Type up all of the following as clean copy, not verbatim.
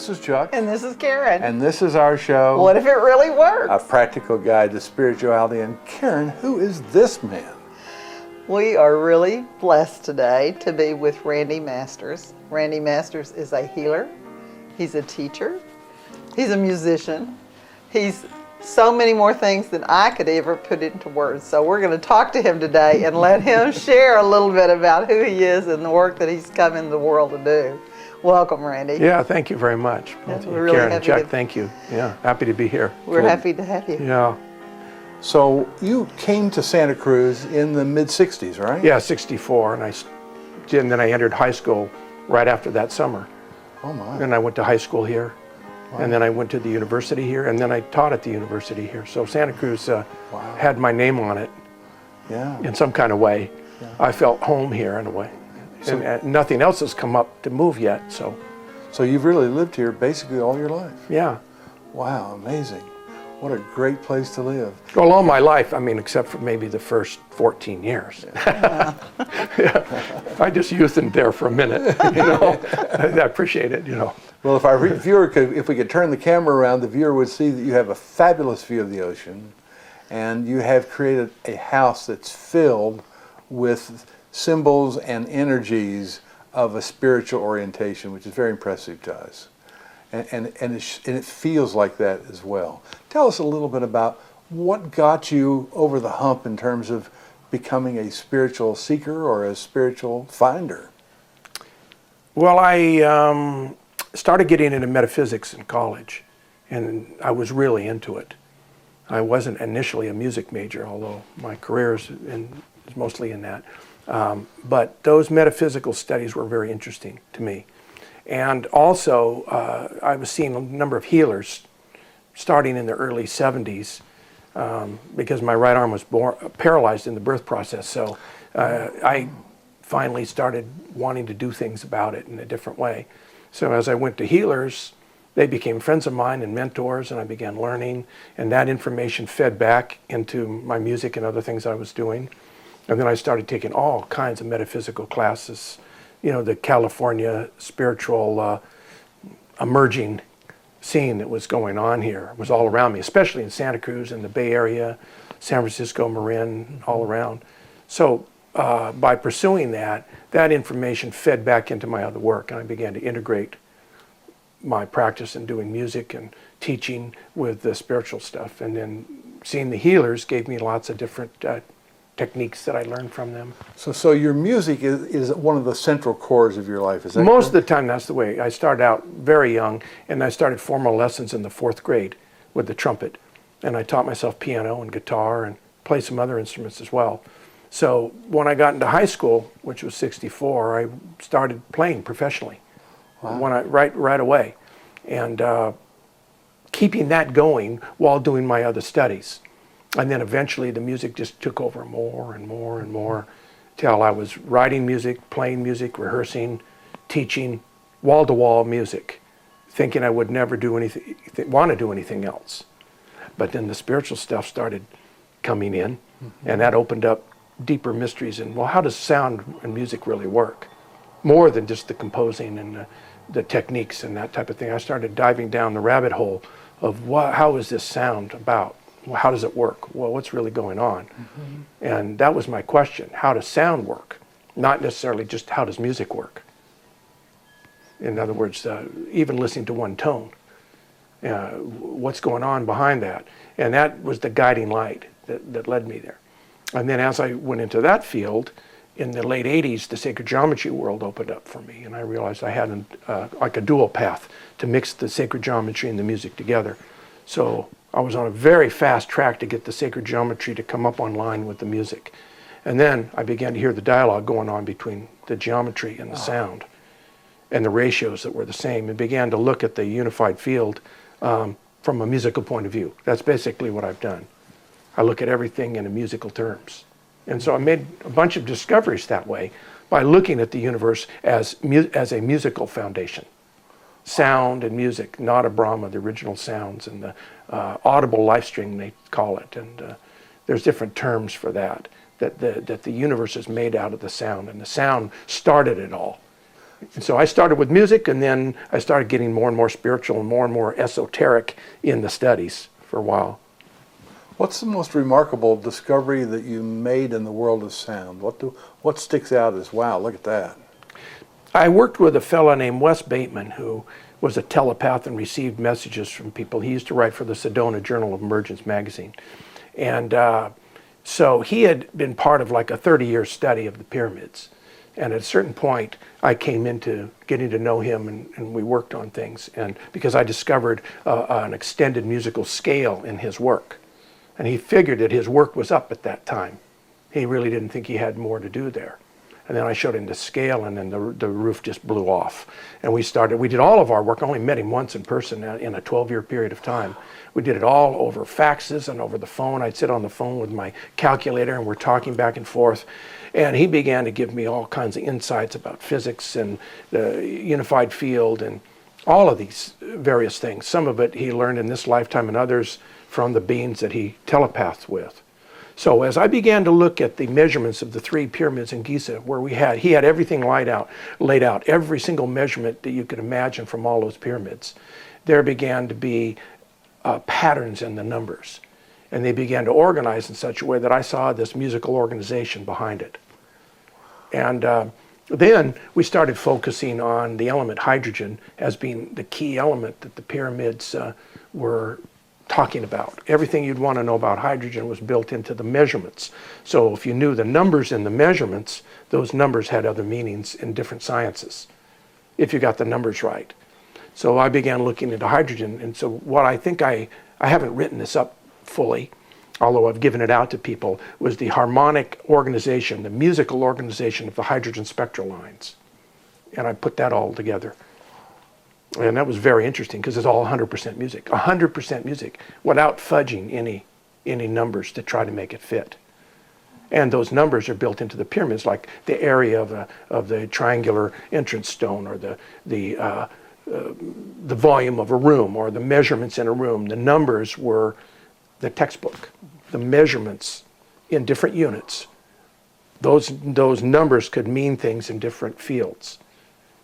this is Chuck. And this is Karen. And this is our show. What if it really works? A practical guide to spirituality. And Karen, who is this man? We are really blessed today to be with Randy Masters. Randy Masters is a healer. He's a teacher. He's a musician. He's so many more things than I could ever put into words. So we're going to talk to him today and let him share a little bit about who he is and the work that he's come into the world to do. Welcome, Randy. Yeah, thank you very much. We're really Karen and happy Chuck, to- thank you. Yeah, happy to be here. We're happy to have you. Yeah, So you came to Santa Cruz in the mid-'60s, right? yeah, 64, and then I entered high school right after that summer. Oh my. And I went to high school here, and then I went to the university here, and then I taught at the university here. So Santa Cruz had my name on it Yeah. in some kind of way. I felt home here in a way. So- And nothing else has come up to move yet, so So you've really lived here basically all your life. yeah. Wow, amazing. What a great place to live. Well, all my life, I mean, except for maybe the first 14 years. Yeah. I just youthened there for a minute, I appreciate it, Well, if our viewer if we could turn the camera around, the viewer would see that you have a fabulous view of the ocean, and you have created a house that's filled with symbols and energies of a spiritual orientation, which is very impressive to us. And it feels like that as well. Tell us a little bit about what got you over the hump in terms of becoming a spiritual seeker or a spiritual finder. Well, I started getting into metaphysics in college, and I was really into it. I wasn't initially a music major, although my career is mostly in that. But those metaphysical studies were very interesting to me. And also, I was seeing a number of healers starting in the early 70s because my right arm was paralyzed in the birth process. So I finally started wanting to do things about it in a different way. So as I went to healers, they became friends of mine and mentors, and I began learning, and that information fed back into my music and other things I was doing. And then I started taking all kinds of metaphysical classes, the California spiritual emerging scene that was going on here was all around me, especially in Santa Cruz and the Bay Area, San Francisco, Marin, all around. So by pursuing that information fed back into my other work, and I began to integrate my practice in doing music and teaching with the spiritual stuff. And then seeing the healers gave me lots of different techniques that I learned from them. So your music is one of the central cores of your life, is that Most of correct? the time, that's the way. I started out very young, and I started formal lessons in the 4th grade with the trumpet. And I taught myself piano and guitar and played some other instruments as well. So when I got into high school, which was 64, I started playing professionally. Wow. Right away. And keeping that going while doing my other studies. And then eventually the music just took over more and more and more till I was writing music, playing music, rehearsing, teaching, wall-to-wall music, thinking I would never want to do anything else. But then the spiritual stuff started coming in, and that opened up deeper mysteries in, well, how does sound and music really work? More than just the composing and the techniques and that type of thing. I started diving down the rabbit hole of how is this sound about? Well, how does it work? Well, what's really going on? And that was my question. How does sound work? Not necessarily just how does music work? In other words, even listening to one tone. What's going on behind that? And that was the guiding light that led me there. And then as I went into that field, in the late 80s, the sacred geometry world opened up for me. And I realized I had like a dual path to mix the sacred geometry and the music together. So I was on a very fast track to get the sacred geometry to come up online with the music. And then I began to hear the dialogue going on between the geometry and the sound and the ratios that were the same, and began to look at the unified field from a musical point of view. That's basically what I've done. I look at everything in musical terms. And so I made a bunch of discoveries that way by looking at the universe as a musical foundation. Sound and music, Nada Brahma, the original sounds, and the audible life string, they call it. And there's different terms for that the universe is made out of the sound, and the sound started it all. And so I started with music, and then I started getting more and more spiritual and more esoteric in the studies for a while. What's the most remarkable discovery that you made in the world of sound? What sticks out as, wow, look at that? I worked with a fellow named Wes Bateman, who was a telepath and received messages from people. He used to write for the Sedona Journal of Emergence magazine. And so he had been part of like a 30-year study of the pyramids. And at a certain point, I came into getting to know him, and we worked on things. And because I discovered an extended musical scale in his work. And he figured that his work was up at that time. He really didn't think he had more to do there. And then I showed him the scale, and then the roof just blew off. And we did all of our work. I only met him once in person in a 12-year period of time. We did it all over faxes and over the phone. I'd sit on the phone with my calculator, and we're talking back and forth. And he began to give me all kinds of insights about physics and the unified field and all of these various things. Some of it he learned in this lifetime, and others from the beings that he telepathed with. So as I began to look at the measurements of the 3 pyramids in Giza, where he had everything laid out, every single measurement that you could imagine from all those pyramids, there began to be patterns in the numbers. And they began to organize in such a way that I saw this musical organization behind it. And then we started focusing on the element hydrogen as being the key element that the pyramids were talking about. Everything you'd want to know about hydrogen was built into the measurements. So if you knew the numbers in the measurements, those numbers had other meanings in different sciences, if you got the numbers right. So I began looking into hydrogen. And so what I think I haven't written this up fully, although I've given it out to people, was the harmonic organization, the musical organization of the hydrogen spectral lines. And I put that all together. And that was very interesting because it's all 100% music. 100% music without fudging any numbers to try to make it fit. And those numbers are built into the pyramids, like the area of the triangular entrance stone, or the volume of a room, or the measurements in a room. The numbers were the textbook. The measurements in different units. Those numbers could mean things in different fields.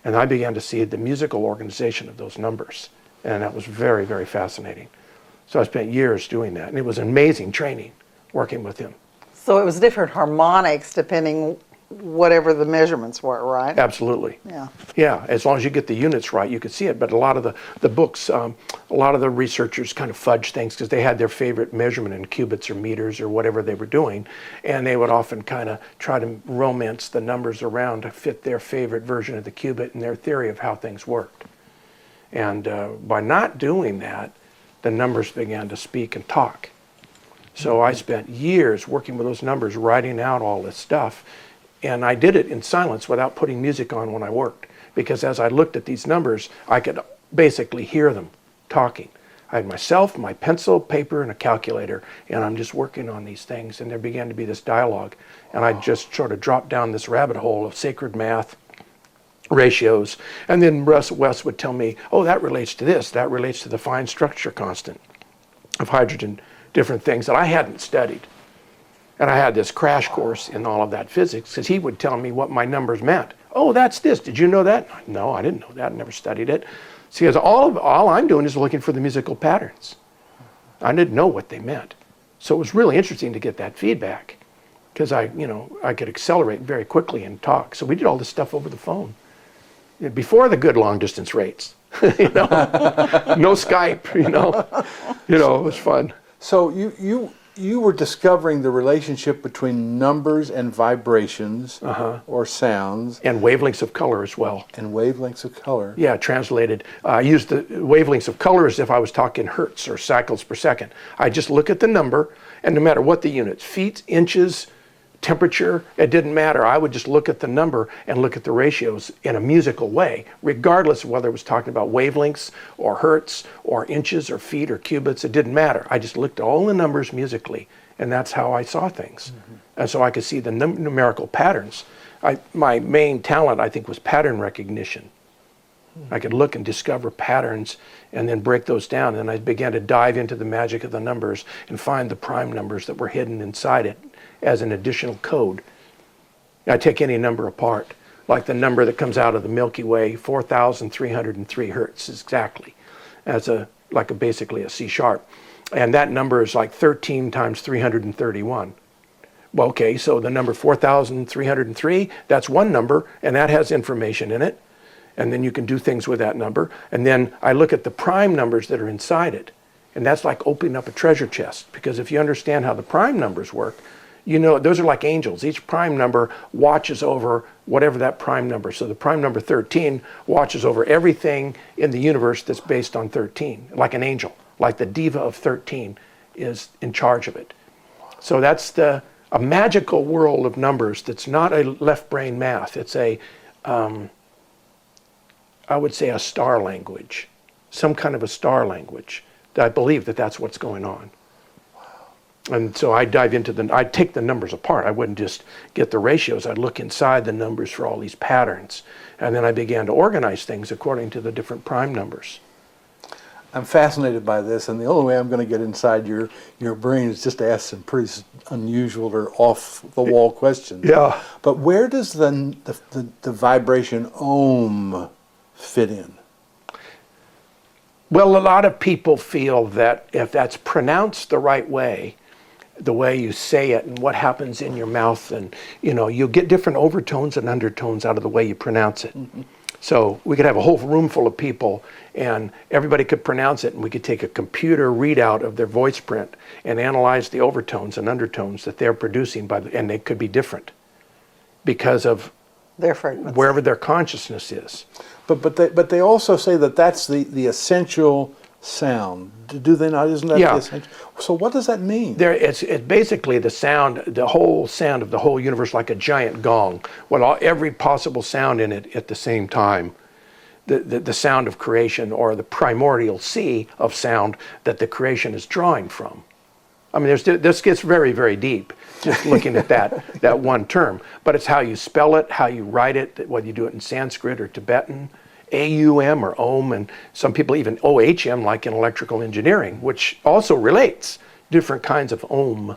And I began to see the musical organization of those numbers. And that was very, very fascinating. So I spent years doing that. And it was amazing training working with him. So it was different harmonics depending whatever the measurements were, right? Absolutely. Yeah. Yeah, as long as you get the units right, you could see it. But a lot of the books, a lot of the researchers kind of fudge things because they had their favorite measurement in cubits or meters or whatever they were doing. And they would often kind of try to romance the numbers around to fit their favorite version of the cubit and their theory of how things worked. And by not doing that, the numbers began to speak and talk. So I spent years working with those numbers, writing out all this stuff. And I did it in silence without putting music on when I worked. Because as I looked at these numbers, I could basically hear them talking. I had myself, my pencil, paper, and a calculator, and I'm just working on these things. And there began to be this dialogue. And I just sort of dropped down this rabbit hole of sacred math, ratios. And then Wes would tell me, oh, that relates to this. That relates to the fine structure constant of hydrogen, different things that I hadn't studied. And I had this crash course in all of that physics because he would tell me what my numbers meant. Oh, that's this. Did you know that? No, I didn't know that. I never studied it. See, because all I'm doing is looking for the musical patterns. I didn't know what they meant. So it was really interesting to get that feedback because I could accelerate very quickly and talk. So we did all this stuff over the phone before the good long distance rates. No Skype. It was fun. So you were discovering the relationship between numbers and vibrations or sounds. And wavelengths of color as well. And wavelengths of color. Yeah, translated. I used the wavelengths of color as if I was talking hertz or cycles per second. I just look at the number, and no matter what the units, feet, inches, temperature, it didn't matter. I would just look at the number and look at the ratios in a musical way, regardless of whether it was talking about wavelengths or hertz or inches or feet or cubits. It didn't matter. I just looked at all the numbers musically, and that's how I saw things. And so I could see the numerical patterns. My main talent, I think, was pattern recognition. I could look and discover patterns and then break those down. And I began to dive into the magic of the numbers and find the prime numbers that were hidden inside it as an additional code. I take any number apart. like the number that comes out of the Milky Way, 4,303 hertz exactly, as basically a C sharp. And that number is like 13 times 331. Well, okay, so the number 4,303, that's one number, and that has information in it. And then you can do things with that number. And then I look at the prime numbers that are inside it. And that's like opening up a treasure chest. Because if you understand how the prime numbers work, you know, those are like angels. Each prime number watches over whatever that prime number. So the prime number 13 watches over everything in the universe that's based on 13, like an angel. Like the diva of 13 is in charge of it. So that's a magical world of numbers that's not a left brain math. It's I would say a star language, some kind of a star language. I believe that that's what's going on. And so I dive into I'd take the numbers apart. I wouldn't just get the ratios. I'd look inside the numbers for all these patterns. And then I began to organize things according to the different prime numbers. I'm fascinated by this, and the only way I'm going to get inside your brain is just to ask some pretty unusual or off-the-wall questions. Yeah. But where does the vibration ohm fit in? Well, a lot of people feel that if that's pronounced the right way, the way you say it and what happens in your mouth, and you'll get different overtones and undertones out of the way you pronounce it. Mm-hmm. So we could have a whole room full of people and everybody could pronounce it, and we could take a computer readout of their voice print and analyze the overtones and undertones that they're producing and they could be different because of their frequency, wherever their consciousness is. But they also say that that's the essential sound. Do they not? Isn't that the essential? So what does that mean? It's basically the sound, the whole sound of the whole universe, like a giant gong. Well, every possible sound in it at the same time. The sound of creation, or the primordial sea of sound that the creation is drawing from. I mean, this gets very, very deep, just looking at that one term. But it's how you spell it, how you write it, whether you do it in Sanskrit or Tibetan, AUM or Om, and some people even OHM, like in electrical engineering, which also relates, different kinds of Om.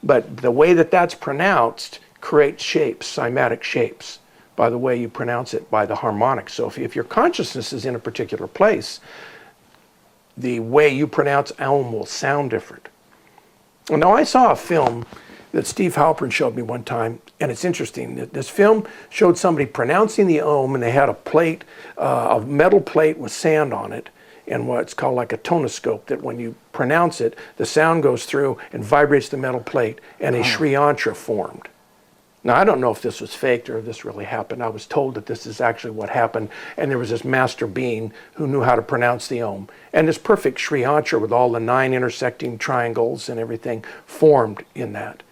But the way that that's pronounced creates shapes, cymatic shapes, by the way you pronounce it, by the harmonic. So if your consciousness is in a particular place, the way you pronounce Om will sound different. Now, I saw a film that Steve Halpern showed me one time, and it's interesting. This film showed somebody pronouncing the Om, and they had a plate, a metal plate with sand on it, and what's called like a tonoscope, that when you pronounce it, the sound goes through and vibrates the metal plate, and a Sri Yantra formed. Now, I don't know if this was faked or if this really happened. I was told that this is actually what happened, and there was this master being who knew how to pronounce the Om. And this perfect Sri Yantra with all the 9 intersecting triangles and everything formed in that.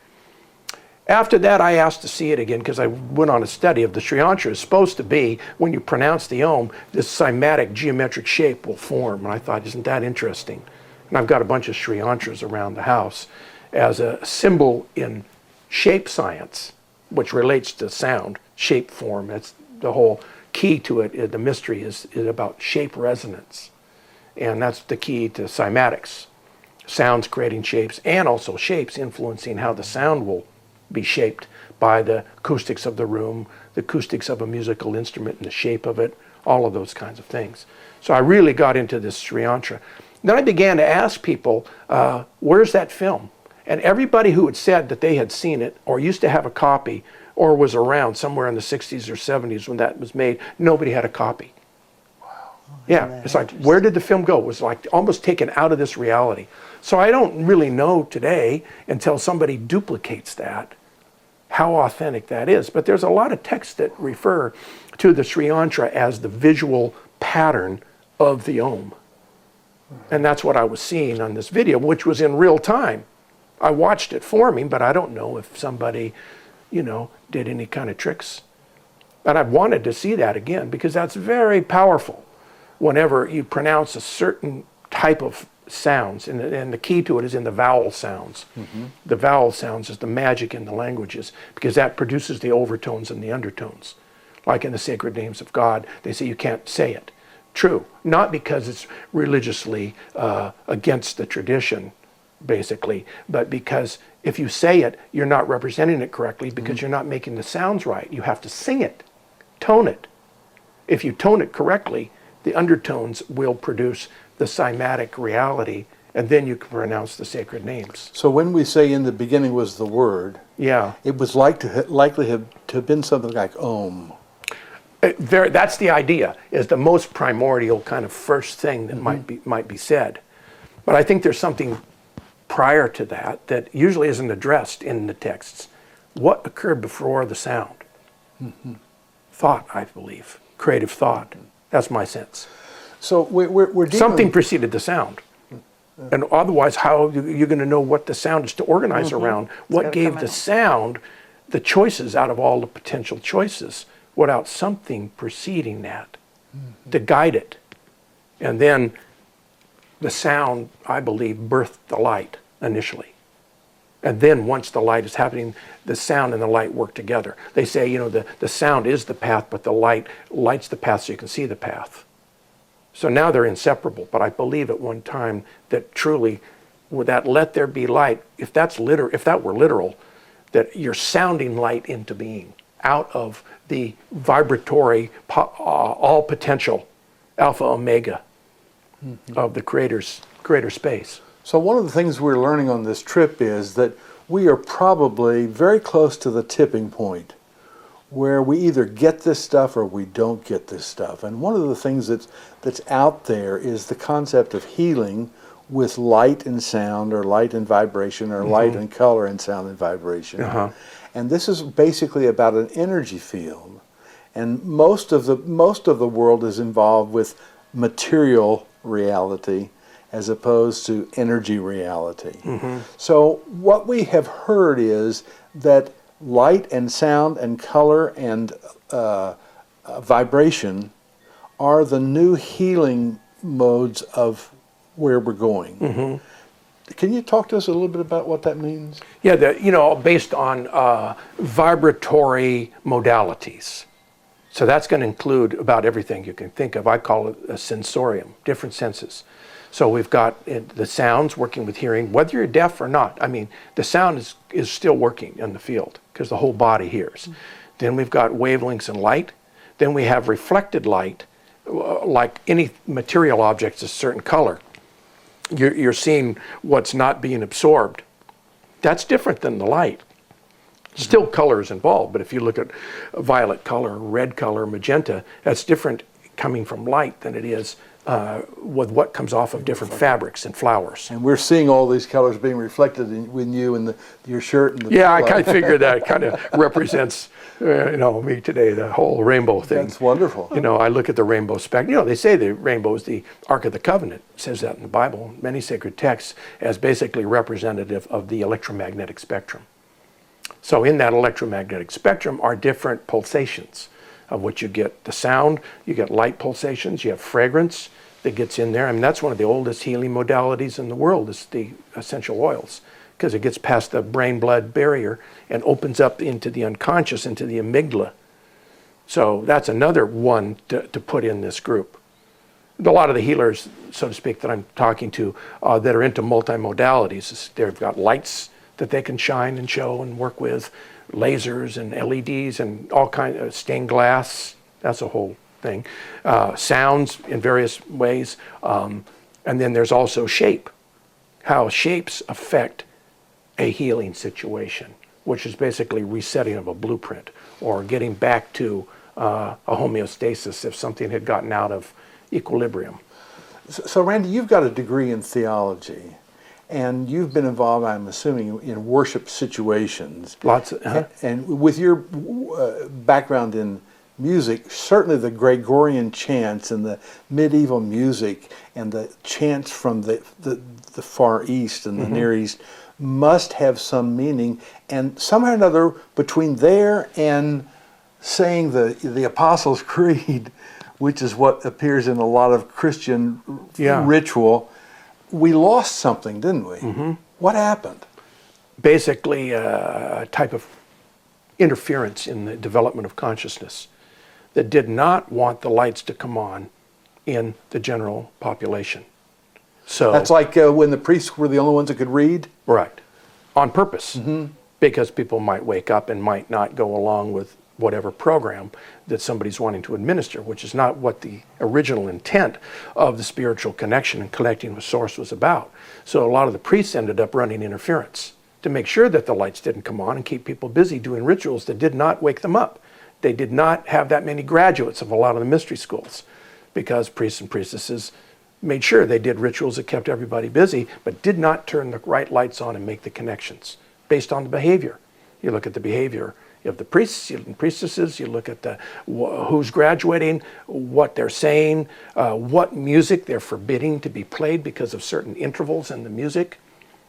After that, I asked to see it again because I went on a study of the Sri Yantra. It's supposed to be, when you pronounce the Om, this cymatic geometric shape will form. And I thought, isn't that interesting? And I've got a bunch of Sri Yantras around the house as a symbol in shape science, which relates to sound, shape form. That's the whole key to it. The mystery is about shape resonance. And that's the key to cymatics. Sounds creating shapes, and also shapes influencing how the sound will be shaped by the acoustics of the room, the acoustics of a musical instrument and the shape of it, all of those kinds of things. So I really got into this Sri Yantra. Then I began to ask people, where's that film? And everybody who had said that they had seen it or used to have a copy or was around somewhere in the 60s or 70s when that was made, nobody had a copy. Wow. Yeah, it's like, where did the film go? It was like almost taken out of this reality. So I don't really know today, until somebody duplicates that, how authentic that is. But there's a lot of texts that refer to the Sri Yantra as the visual pattern of the Om. And that's what I was seeing on this video, which was in real time. I watched it forming, but I don't know if somebody, did any kind of tricks. And I wanted to see that again, because that's very powerful whenever you pronounce a certain type of sounds, and the key to it is in the vowel sounds. Mm-hmm. The vowel sounds is the magic in the languages, because that produces the overtones and the undertones. Like in the sacred names of God, they say you can't say it. True, not because it's religiously against the tradition, basically, but because if you say it, you're not representing it correctly, because you're not making the sounds right. You have to sing it tone it. If you tone it correctly, the undertones will produce the cymatic reality, and then you can pronounce the sacred names. So when we say in the beginning was the Word, Yeah. it was likely to have been something like Om. That's the idea, is the most primordial kind of first thing that might be said. But I think there's something prior to that that usually isn't addressed in the texts. What occurred before the sound? Thought, I believe. Creative thought. That's my sense. So we're dealing... Something preceded the sound. And otherwise, how are you going to know what the sound is to organize around? What gave the sound the choices out of all the potential choices without something preceding that to guide it? And then the sound, I believe, birthed the light initially. And then once the light is happening, the sound and the light work together. They say, you know, the sound is the path, but the light lights the path so you can see the path. So now they're inseparable, but I believe at one time that truly, with that let there be light, if that were literal, that you're sounding light into being out of the vibratory, all potential, alpha omega of the greater space. So one of the things we're learning on this trip is that we are probably very close to the tipping point where we either get this stuff or we don't get this stuff. And one of the things that's out there is the concept of healing with light and sound, or light and vibration, or light and color and sound and vibration. And this is basically about an energy field. And most of the world is involved with material reality as opposed to energy reality. So what we have heard is that light and sound and color and vibration are the new healing modes of where we're going. Can you talk to us a little bit about what that means? Yeah, based on vibratory modalities. So that's going to include about everything you can think of. I call it a sensorium, different senses. So we've got the sounds working with hearing, whether you're deaf or not. I mean, the sound is still working in the field because the whole body hears. Then we've got wavelengths and light. Then we have reflected light, like any material object, a certain color. You're seeing what's not being absorbed. That's different than the light. Still color is involved, but if you look at violet color, red color, magenta, that's different coming from light than it is with what comes off of different fabrics and flowers. And we're seeing all these colors being reflected in you and your shirt and the Yeah, I kind of figured that kind of represents me today, the whole rainbow thing. That's wonderful. I look at the rainbow spectrum. They say the rainbow is the Ark of the Covenant. It says that in the Bible, many sacred texts, as basically representative of the electromagnetic spectrum. So in that electromagnetic spectrum are different pulsations of which you get the sound, you get light pulsations, you have fragrance that gets in there. I mean, that's one of the oldest healing modalities in the world, is the essential oils, because it gets past the brain-blood barrier and opens up into the unconscious, into the amygdala. So that's another one to put in this group. A lot of the healers, so to speak, that I'm talking to that are into multimodalities, they've got lights that they can shine and show and work with, lasers and LEDs and all kinds of stained glass. That's a whole thing. Sounds in various ways. And then there's also shape, how shapes affect a healing situation, which is basically resetting of a blueprint or getting back to a homeostasis if something had gotten out of equilibrium. So Randy, you've got a degree in theology. And you've been involved, I'm assuming, in worship situations. Lots of, And with your background in music, certainly the Gregorian chants and the medieval music and the chants from the Far East and the Near East must have some meaning. And somehow or another, between there and saying the Apostles' Creed, which is what appears in a lot of Christian ritual, we lost something, didn't we? What happened? Basically, a type of interference in the development of consciousness that did not want the lights to come on in the general population. So that's like when the priests were the only ones that could read? Right. On purpose. Because people might wake up and might not go along with whatever program that somebody's wanting to administer, which is not what the original intent of the spiritual connection and connecting with Source was about. So a lot of the priests ended up running interference to make sure that the lights didn't come on and keep people busy doing rituals that did not wake them up. They did not have that many graduates of a lot of the mystery schools, because priests and priestesses made sure they did rituals that kept everybody busy, but did not turn the right lights on and make the connections based on the behavior. You look at the behavior of the priests and priestesses, you look at who's graduating, what they're saying, what music they're forbidding to be played because of certain intervals in the music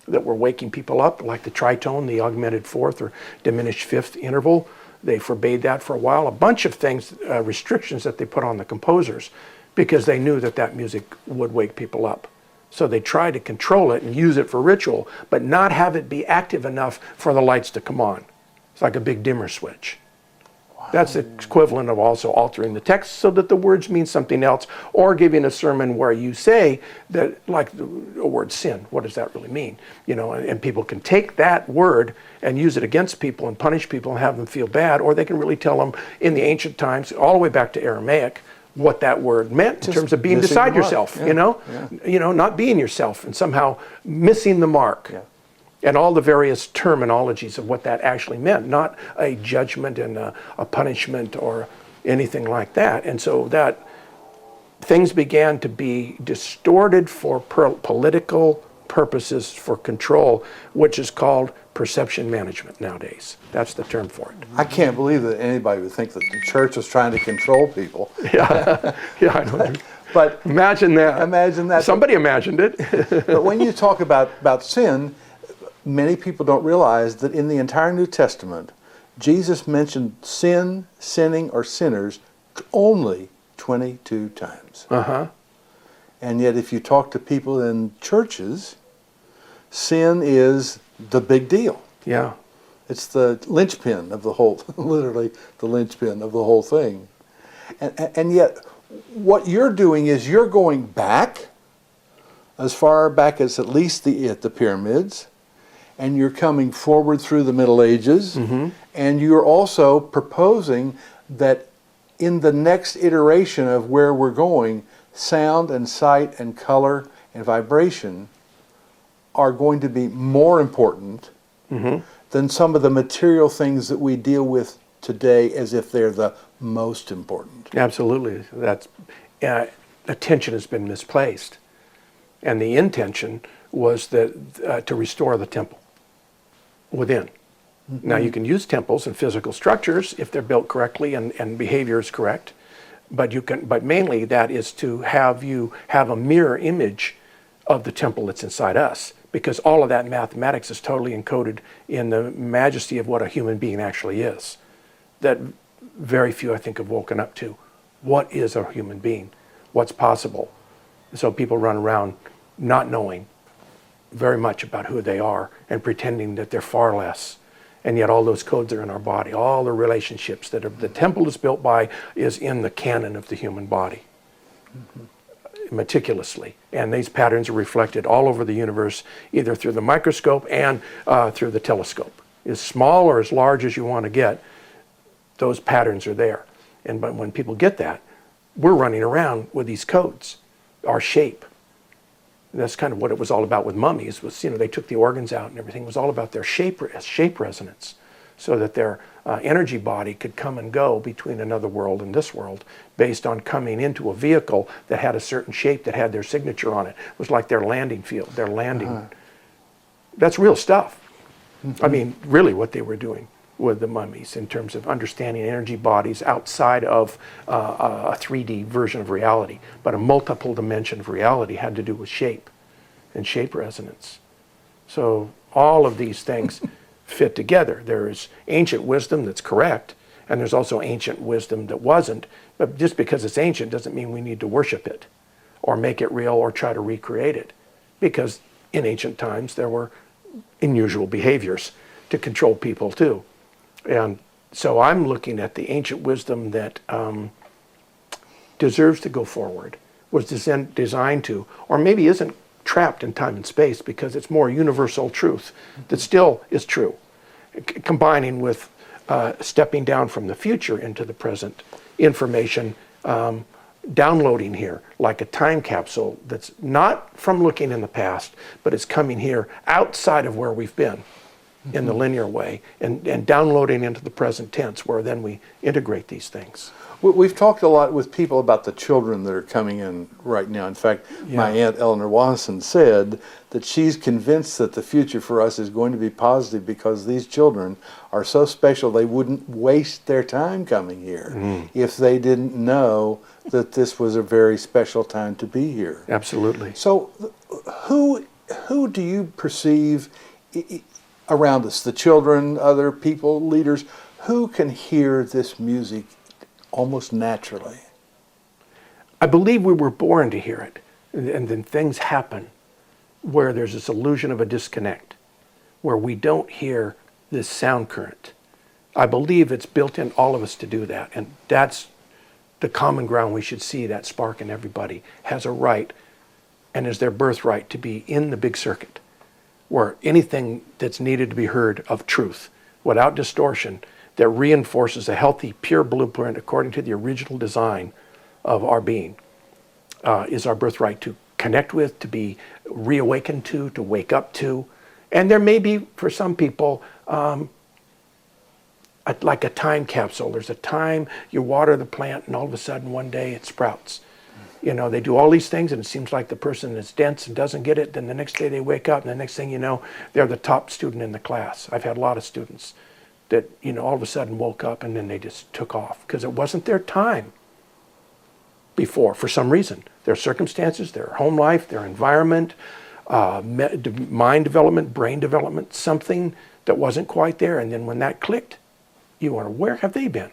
that were waking people up, like the tritone, the augmented fourth or diminished fifth interval. They forbade that for a while. A bunch of things, restrictions that they put on the composers, because they knew that that music would wake people up. So they tried to control it and use it for ritual, but not have it be active enough for the lights to come on. It's like a big dimmer switch. Wow. That's the equivalent of also altering the text so that the words mean something else, or giving a sermon where you say that, like the word sin, what does that really mean? You know, and people can take that word and use it against people and punish people and have them feel bad, or they can really tell them in the ancient times, all the way back to Aramaic, what that word meant in terms of being beside yourself, you know, not being yourself and somehow missing the mark. Yeah. And all the various terminologies of what that actually meant, not a judgment and a punishment or anything like that. And so that things began to be distorted for political purposes, for control, which is called perception management nowadays. That's the term for it. I can't believe that anybody would think that the church was trying to control people. Yeah, I know. But imagine that. Imagine that. Somebody imagined it. But when you talk about sin, many people don't realize that in the entire New Testament, Jesus mentioned sin, sinning, or sinners only 22 times. Uh-huh. And yet if you talk to people in churches, sin is the big deal. Yeah. It's the linchpin of the whole, literally the linchpin of the whole thing. And yet what you're doing is you're going back, as far back as at least the pyramids, and you're coming forward through the Middle Ages, mm-hmm. and you're also proposing that in the next iteration of where we're going, sound and sight and color and vibration are going to be more important mm-hmm. than some of the material things that we deal with today as if they're the most important. Absolutely. That's attention has been misplaced. And the intention was that to restore the temple within. Mm-hmm. Now you can use temples and physical structures if they're built correctly and behavior is correct, but mainly that is to have you have a mirror image of the temple that's inside us, because all of that mathematics is totally encoded in the majesty of what a human being actually is, that very few I think have woken up to. What is a human being? What's possible? So people run around not knowing very much about who they are and pretending that they're far less. And yet all those codes are in our body. All the relationships that the temple is built by is in the canon of the human body, mm-hmm. meticulously. And these patterns are reflected all over the universe, either through the microscope and through the telescope. As small or as large as you want to get, those patterns are there. And but when people get that, we're running around with these codes, our shape. And that's kind of what it was all about with mummies, was, you know, they took the organs out and everything. It was all about their shape resonance, so that their energy body could come and go between another world and this world based on coming into a vehicle that had a certain shape that had their signature on it. It was like their landing field, their landing. Uh-huh. That's real stuff. Mm-hmm. I mean, really what they were doing with the mummies in terms of understanding energy bodies outside of a 3D version of reality, but a multiple dimension of reality had to do with shape and shape resonance. So all of these things fit together. There is ancient wisdom that's correct, and there's also ancient wisdom that wasn't, but just because it's ancient doesn't mean we need to worship it or make it real or try to recreate it, because in ancient times there were unusual behaviors to control people too. And so I'm looking at the ancient wisdom that deserves to go forward, was designed to, or maybe isn't trapped in time and space because it's more universal truth that still is true, combining with stepping down from the future into the present information, downloading here like a time capsule that's not from looking in the past, but it's coming here outside of where we've been in the linear way, and downloading into the present tense, where then we integrate these things. We've talked a lot with people about the children that are coming in right now. In fact, my Aunt Eleanor Wasson said that she's convinced that the future for us is going to be positive because these children are so special they wouldn't waste their time coming here if they didn't know that this was a very special time to be here. Absolutely. So who do you perceive around us, the children, other people, leaders, who can hear this music almost naturally? I believe we were born to hear it, and then things happen where there's this illusion of a disconnect, where we don't hear this sound current. I believe it's built in all of us to do that, and that's the common ground we should see. That spark in everybody has a right, and is their birthright, to be in the big circuit, where anything that's needed to be heard of truth, without distortion, that reinforces a healthy, pure blueprint according to the original design of our being, is our birthright to connect with, to be reawakened to wake up to. And there may be, for some people, like a time capsule. There's a time you water the plant and all of a sudden one day it sprouts. You know, they do all these things and it seems like the person is dense and doesn't get it. Then the next day they wake up and the next thing you know, they're the top student in the class. I've had a lot of students that, you know, all of a sudden woke up and then they just took off because it wasn't their time before for some reason. Their circumstances, their home life, their environment, mind development, brain development, something that wasn't quite there. And then when that clicked, you wonder, where have they been?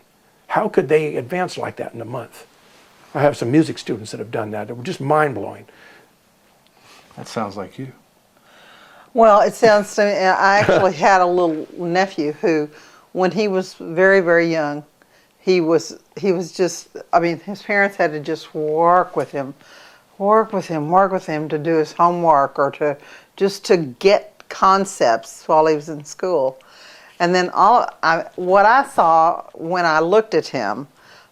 How could they advance like that in a month? I have some music students that have done that. They were just mind-blowing. That sounds like you. Well, it sounds to me, I actually had a little nephew who, when he was very, very young, he was just, I mean, his parents had to just work with him to do his homework or to get concepts while he was in school. And then what I saw when I looked at him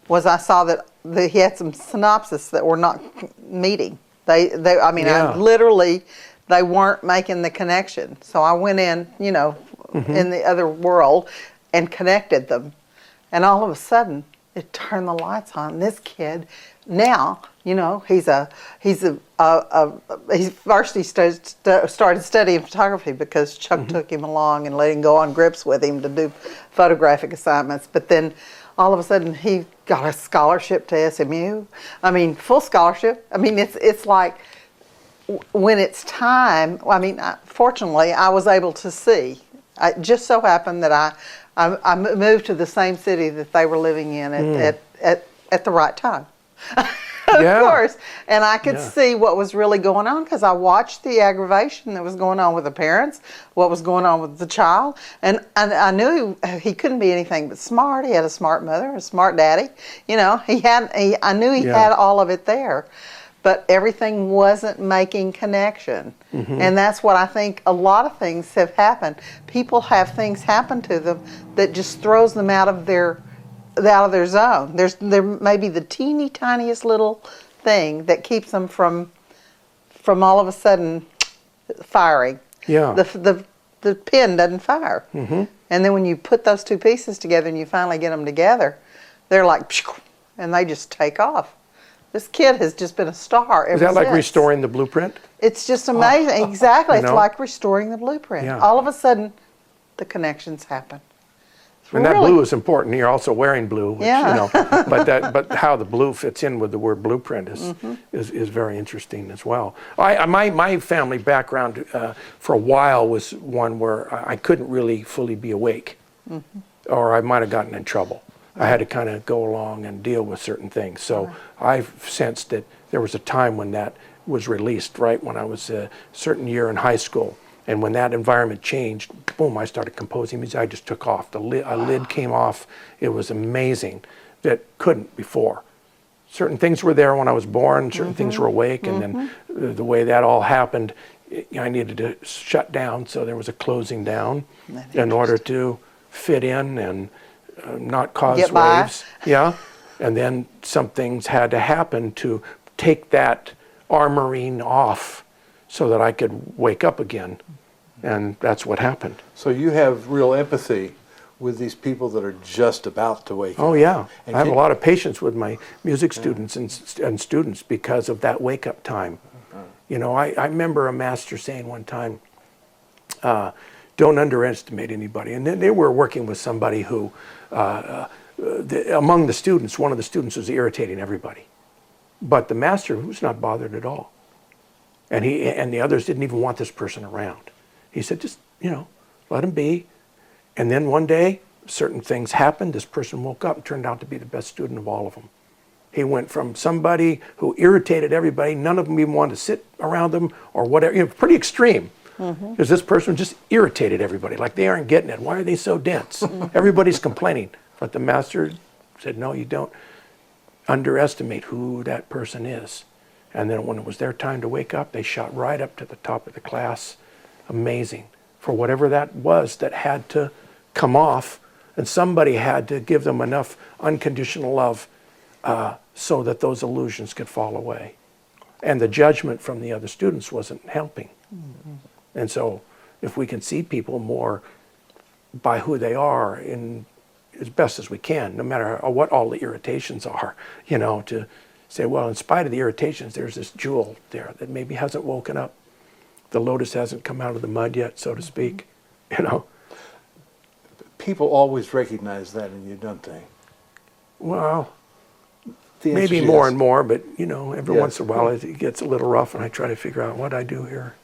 was I saw that he had some synopses that were not meeting. I literally, they weren't making the connection. So I went in, you know, in the other world and connected them. And all of a sudden, it turned the lights on. This kid, now, you know, he first started studying photography because Chuck took him along and let him go on grips with him to do photographic assignments. But then all of a sudden he got a scholarship to SMU. I mean, full scholarship. I mean, it's like when it's time, I mean, fortunately I was able to see. It just so happened that I moved to the same city that they were living in at the right time. Of course. And I could see what was really going on because I watched the aggravation that was going on with the parents, what was going on with the child. And I knew he couldn't be anything but smart. He had a smart mother, a smart daddy. You know, I knew he had all of it there. But everything wasn't making connection. And that's what I think a lot of things have happened. People have things happen to them that just throws them out of their zone. There may be the teeny tiniest little thing that keeps them from all of a sudden firing. Yeah. The pin doesn't fire. And then when you put those two pieces together and you finally get them together, they're like, and they just take off. This kid has just been a star ever since. Is that like restoring the blueprint? It's just amazing. Exactly. You know? It's like restoring the blueprint. Yeah. All of a sudden, the connections happen. And that blue is important. You're also wearing blue, which, Yeah. you know, but how the blue fits in with the word blueprint is very interesting as well. My family background for a while was one where I couldn't really fully be awake, or I might have gotten in trouble. I had to kind of go along and deal with certain things. So I've sensed that there was a time when that was released, right when I was a certain year in high school. And when that environment changed, boom, I started composing music. I just took off. A lid came off. It was amazing. That couldn't before. Certain things were there when I was born. Certain things were awake. And then the way that all happened, I needed to shut down. So there was a closing down in order to fit in and not cause Get by. waves. Yeah. And then some things had to happen to take that armoring off so that I could wake up again. And that's what happened. So you have real empathy with these people that are just about to wake up. Oh, yeah. And I have a can- lot of patience with my music students and students because of that wake-up time. You know, I remember a master saying one time, don't underestimate anybody. And then they were working with somebody who, among the students, one of the students was irritating everybody. But the master was not bothered at all. And the others didn't even want this person around. He said, just, you know, let him be. And then one day, certain things happened. This person woke up and turned out to be the best student of all of them. He went from somebody who irritated everybody, none of them even wanted to sit around them or whatever, you know, pretty extreme. Because this person just irritated everybody, like they aren't getting it. Why are they so dense? Everybody's complaining. But the master said, no, you don't underestimate who that person is. And then when it was their time to wake up, they shot right up to the top of the class. Amazing. For whatever that was that had to come off, and somebody had to give them enough unconditional love so that those illusions could fall away. And the judgment from the other students wasn't helping. And so if we can see people more by who they are in as best as we can, no matter what all the irritations are, you know, to say, well, in spite of the irritations, there's this jewel there that maybe hasn't woken up. The lotus hasn't come out of the mud yet, so to speak, you know. People always recognize that in you, don't they? Well, The answer maybe is more yes. and more, but, you know, every Yes. once in a while it gets a little rough and I try to figure out what I do here,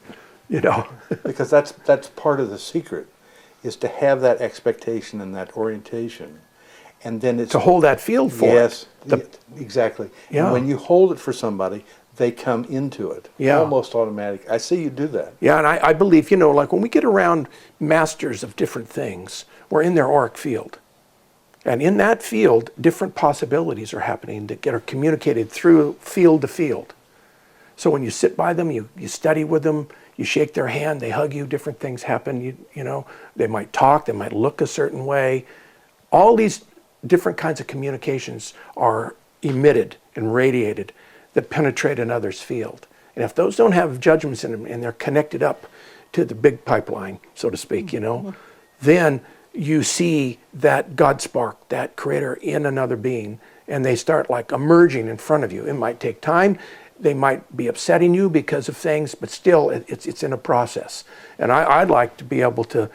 you know. Because that's part of the secret, is to have that expectation and that orientation. And then it's To hold that field for yes, it. The- exactly. Yeah. And when you hold it for somebody, they come into it. Yeah. Almost automatic. I see you do that. Yeah, and I believe, you know, like when we get around masters of different things, we're in their auric field. And in that field, different possibilities are happening that are communicated through field to field. So when you sit by them, you study with them, you shake their hand, they hug you, different things happen, you know, they might talk, they might look a certain way. All these different kinds of communications are emitted and radiated that penetrate another's field. And if those don't have judgments in them and they're connected up to the big pipeline, so to speak, you know, then you see that God spark, that creator in another being, and they start like emerging in front of you. It might take time. They might be upsetting you because of things, but still it's in a process. And I'd like to be able to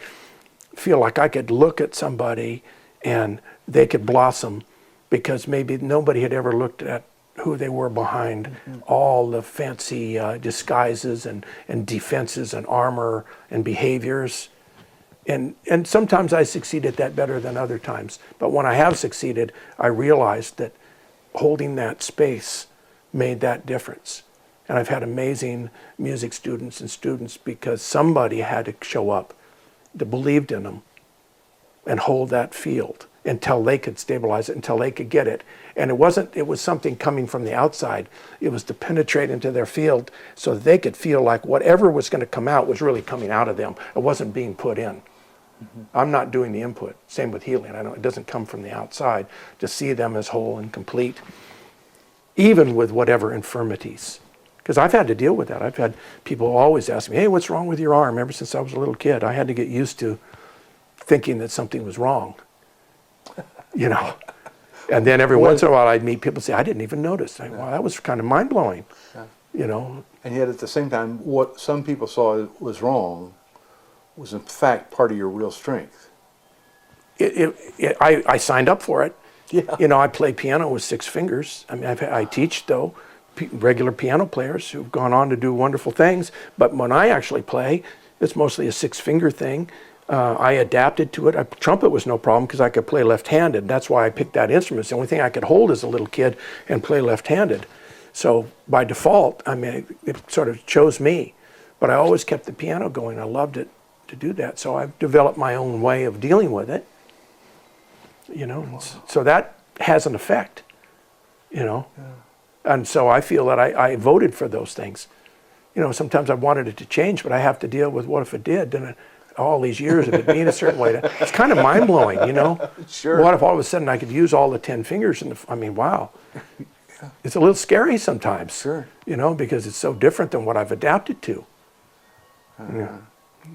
feel like I could look at somebody and they could blossom because maybe nobody had ever looked at who they were behind all the fancy disguises and defenses and armor and behaviors. And sometimes I succeed at that better than other times. But when I have succeeded, I realized that holding that space made that difference. And I've had amazing music students and students because somebody had to show up that believed in them and hold that field until they could stabilize it, until they could get it. And it was something coming from the outside. It was to penetrate into their field so that they could feel like whatever was going to come out was really coming out of them. It wasn't being put in. I'm not doing the input. Same with healing. I know it doesn't come from the outside. To see them as whole and complete, even with whatever infirmities. Because I've had to deal with that. I've had people always ask me, hey, what's wrong with your arm? Ever since I was a little kid, I had to get used to thinking that something was wrong. You know? And then every once in a while I'd meet people say, I didn't even notice. Wow, that was kind of mind-blowing. Yeah. You know? And yet at the same time, what some people saw was wrong was in fact part of your real strength. I signed up for it. Yeah. You know, I play piano with 6 fingers. I mean, I teach, though, regular piano players who've gone on to do wonderful things. But when I actually play, it's mostly a 6-finger thing. I adapted to it. Trumpet was no problem because I could play left-handed. That's why I picked that instrument. It's the only thing I could hold as a little kid and play left-handed. So by default, I mean, it sort of chose me. But I always kept the piano going. I loved it to do that. So I've developed my own way of dealing with it. You know, wow. So that has an effect, you know. Yeah. And so I feel that I voted for those things. You know, sometimes I wanted it to change, but I have to deal with what if it did, then all these years of it being a certain way. It's kind of mind-blowing, you know? Sure. What if all of a sudden I could use all the 10 fingers? I mean, wow. It's a little scary sometimes, Sure. you know, because it's so different than what I've adapted to. Yeah.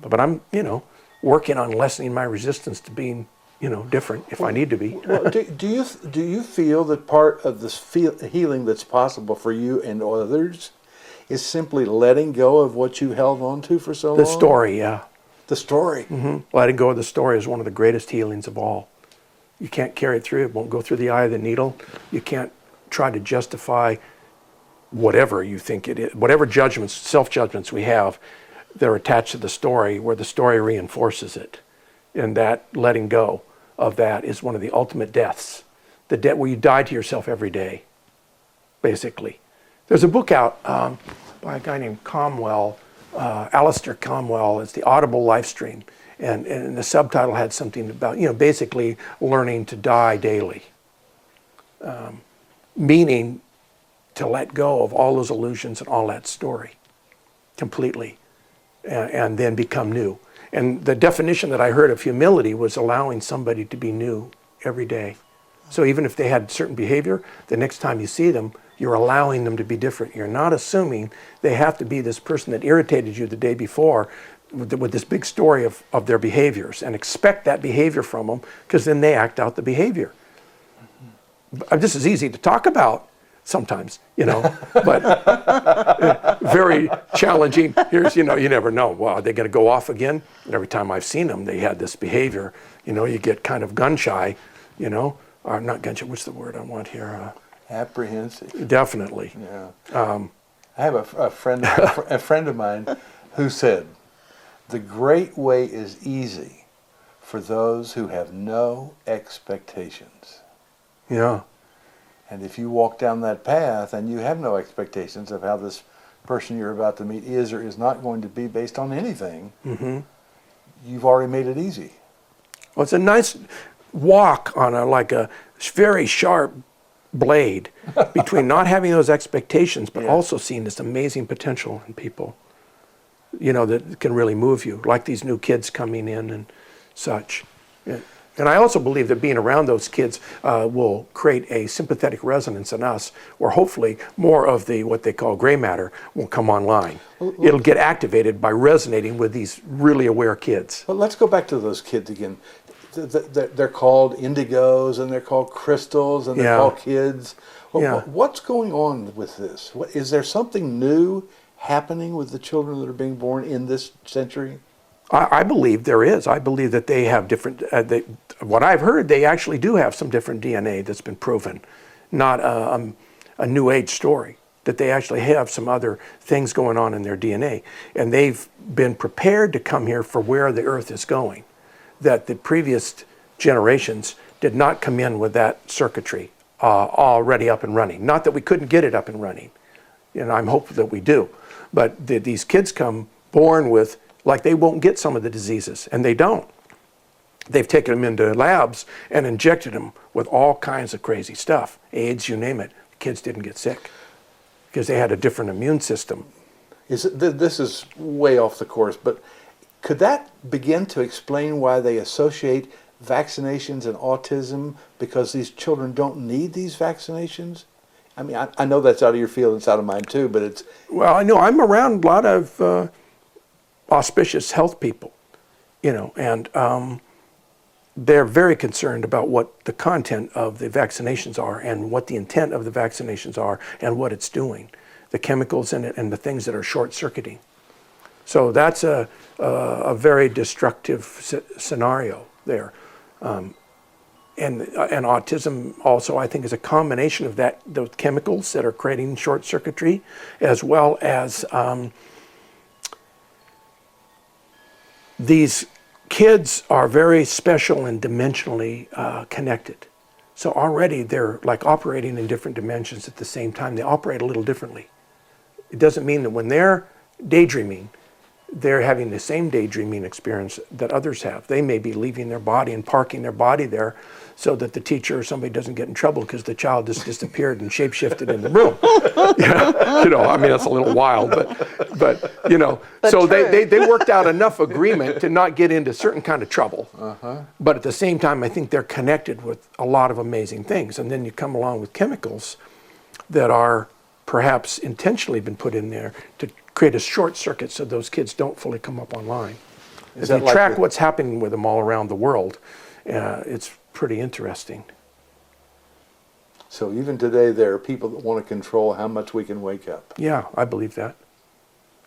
But I'm, you know, working on lessening my resistance to being, you know, different if I need to be. Well, do you feel that part of this healing that's possible for you and others is simply letting go of what you held on to for so long? The story, yeah. The story. Letting go of the story is one of the greatest healings of all. You can't carry it through. It won't go through the eye of the needle. You can't try to justify whatever you think it is, whatever judgments, self-judgments we have, they're attached to the story where the story reinforces it. And that letting go of that is one of the ultimate deaths. The death where you die to yourself every day, basically. There's a book out by a guy named Comwell, Alistair Comwell. It's the Audible Lifestream. And the subtitle had something about, you know, basically learning to die daily. Meaning to let go of all those illusions and all that story completely and then become new. And the definition that I heard of humility was allowing somebody to be new every day. So even if they had certain behavior, the next time you see them, you're allowing them to be different. You're not assuming they have to be this person that irritated you the day before with this big story of their behaviors and expect that behavior from them because then they act out the behavior. This is easy to talk about sometimes, you know, but very challenging. Here's, you know, you never know. Well, are they going to go off again? And every time I've seen them, they had this behavior. You know, you get kind of gun shy, you know, or not gun shy. What's the word I want here? Apprehensive. Definitely. Yeah. I have a friend of mine who said, "The great way is easy for those who have no expectations." Yeah. And if you walk down that path and you have no expectations of how this person you're about to meet is or is not going to be based on anything, you've already made it easy. Well, it's a nice walk on like a very sharp blade between not having those expectations, but also seeing this amazing potential in people, you know, that can really move you, like these new kids coming in and such. Yeah. And I also believe that being around those kids will create a sympathetic resonance in us, where hopefully more of the what they call gray matter will come online. It'll get activated by resonating with these really aware kids. But let's go back to those kids again. They're called indigos and they're called crystals and they're called kids. Well, what's going on with this? Is there something new happening with the children that are being born in this century? I believe there is. I believe that they have different, what I've heard, they actually do have some different DNA that's been proven, not a new age story, that they actually have some other things going on in their DNA. And they've been prepared to come here for where the earth is going, that the previous generations did not come in with that circuitry already up and running. Not that we couldn't get it up and running, and I'm hopeful that we do. But these kids come born with, like they won't get some of the diseases, and they don't. They've taken them into labs and injected them with all kinds of crazy stuff. AIDS, you name it. The kids didn't get sick because they had a different immune system. This is way off the course, but could that begin to explain why they associate vaccinations and autism, because these children don't need these vaccinations? I mean, I know that's out of your field, it's out of mine too, but it's... Well, I know I'm around a lot of auspicious health people, you know, and they're very concerned about what the content of the vaccinations are and what the intent of the vaccinations are and what it's doing, the chemicals in it and the things that are short-circuiting. So that's a very destructive scenario there. And autism also, I think, is a combination of those chemicals that are creating short circuitry, as well as these kids are very special and dimensionally connected. So already they're like operating in different dimensions at the same time. They operate a little differently. It doesn't mean that when they're daydreaming, they're having the same daydreaming experience that others have. They may be leaving their body and parking their body there so that the teacher or somebody doesn't get in trouble because the child just disappeared and shapeshifted in the room. I mean, that's a little wild, but so they worked out enough agreement to not get into certain kind of trouble. But at the same time, I think they're connected with a lot of amazing things. And then you come along with chemicals that are perhaps intentionally been put in there to create a short circuit so those kids don't fully come up online. If you track what's happening with them all around the world, it's pretty interesting. So even today, there are people that want to control how much we can wake up. Yeah, I believe that.